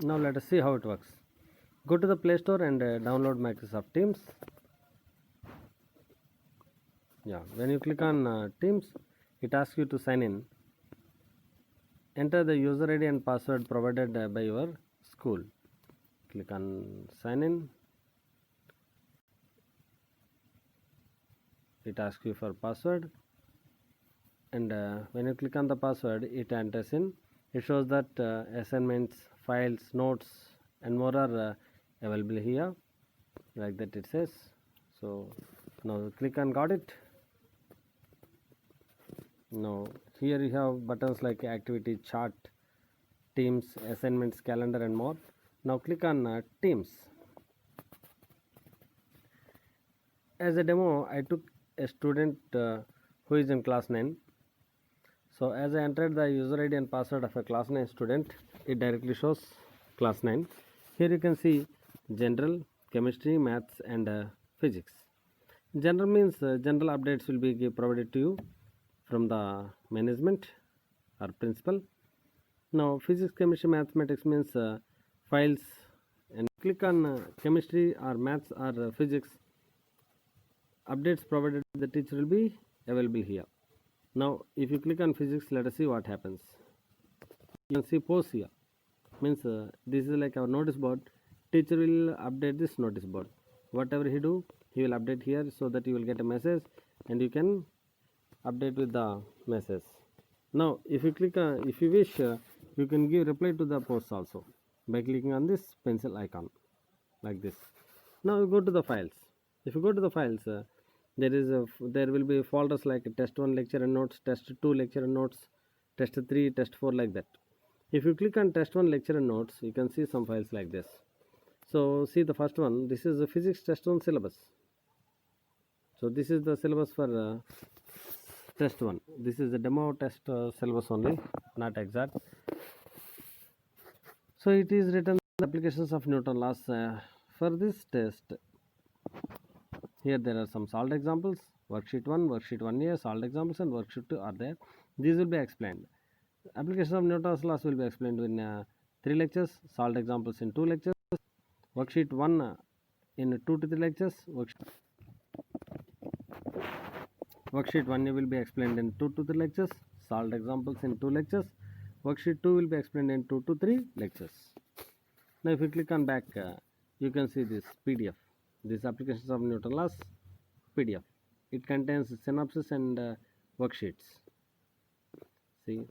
Now let us see how it works. Go to the Play Store and download Microsoft Teams. Yeah, when you click on Teams, it asks you to sign in. Enter the user ID and password provided by your school. Click on sign in. It asks you for password, and when you click on the password, it enters in. It shows that assignments, files, notes, and more are available here, like that it says. So now click on got it. Now here you have buttons like activity, chart, teams, assignments, calendar, and more. Now click on Teams. As a demo, I took a student who is in class 9. So as I entered the user ID and password of a class 9 student, it directly shows class 9. Here you can see general, chemistry, maths, and physics. General means general updates will be provided to you from the management or principal. Now physics, chemistry, mathematics means files, and click on chemistry or maths or physics. Updates provided the teacher will be available here. Now if you click on physics, let us see what happens. You can see post here, means this is like our notice board. Teacher will update this notice board. Whatever he do, he will update here, so that you will get a message and you can update with the message. Now if you click if you wish, you can give reply to the post also by clicking on this pencil icon, like this. Now you go to the files. If you go to the files, there will be folders like test 1 lecture and notes, test 2 lecture and notes, test 3, test 4, like that. If you click on test 1 lecture and notes, you can see some files like this. So see the first one, this is the physics test 1 syllabus. So this is the syllabus for test 1. This is the demo test syllabus only, not exact. So it is written applications of Newton laws for this test. Here there are some solved examples. Worksheet 1, worksheet 1A, solved examples, and worksheet 2 are there. These will be explained. Application of Newton's laws will be explained in 3 lectures, solved examples in 2 lectures, worksheet 1 in 2 to 3 lectures, worksheet 1 will be explained in 2 to 3 lectures, solved examples in 2 lectures, worksheet 2 will be explained in 2 to 3 lectures. Now if you click on back, you can see this PDF, this applications of Newton laws PDF. It contains synopsis and worksheets. See,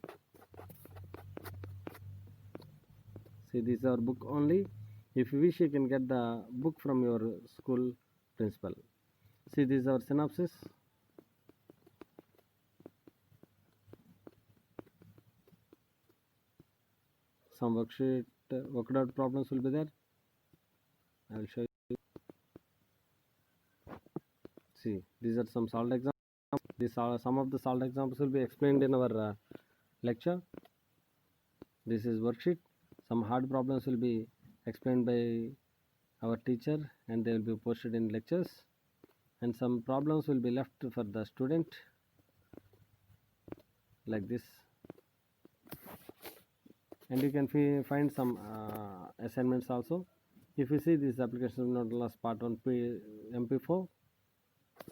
this is our book only. If you wish, you can get the book from your school principal. See, this is our synopsis. Some worksheet worked out problems will be there. I will show you. See, these are some solved examples. These are some of the solved examples will be explained in our lecture. This is worksheet. Some hard problems will be explained by our teacher and they will be posted in lectures, and some problems will be left for the student, like this. And you can find some assignments also. If you see this application of Newton laws part 1 MP4,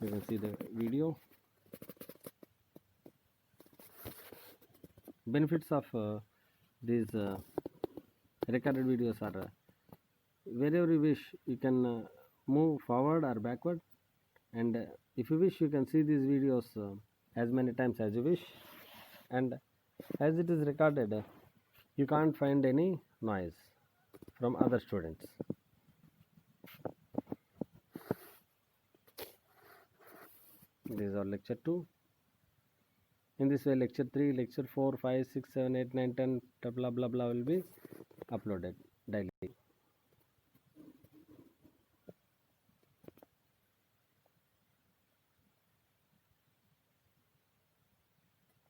you can see the video. Benefits of these recorded videos are wherever you wish, you can move forward or backward, and if you wish, you can see these videos as many times as you wish. And as it is recorded, you can't find any noise from other students. This is our lecture 2. In this way, lecture 3, lecture 4, 5, 6, 7, 8, 9, 10, blah blah blah will be uploaded daily.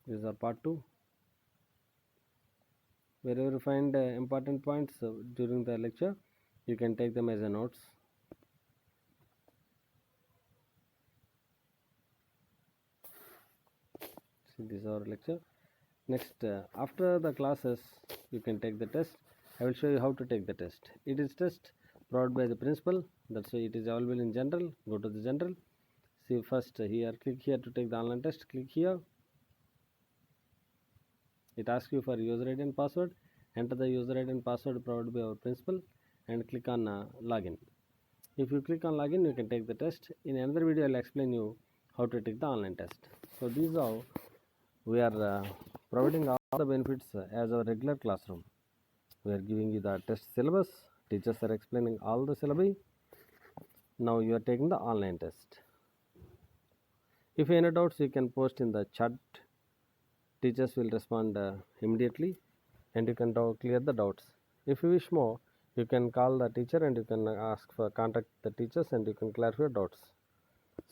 This is our part 2. Wherever you find important points during the lecture, you can take them as a notes. See, this is our lecture. Next, after the classes, you can take the test. I will show you how to take the test. It is test provided by the principal. That's why it is available in general. Go to the general. See first here, click here to take the online test. Click here. It asks you for user ID and password. Enter the user ID and password provided by our principal and click on login. If you click on login, you can take the test. In another video, I'll explain you how to take the online test. So this is how we are providing all the benefits as our regular classroom. We are giving you the test syllabus. Teachers are explaining all the syllabi. Now you are taking the online test. If any doubts, you can post in the chat. Teachers will respond immediately and you can clear the doubts. If you wish more, you can call the teacher and you can ask for contact the teachers and you can clarify your doubts.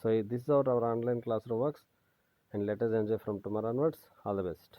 So this is how our online classroom works, and let us enjoy from tomorrow onwards. All the best.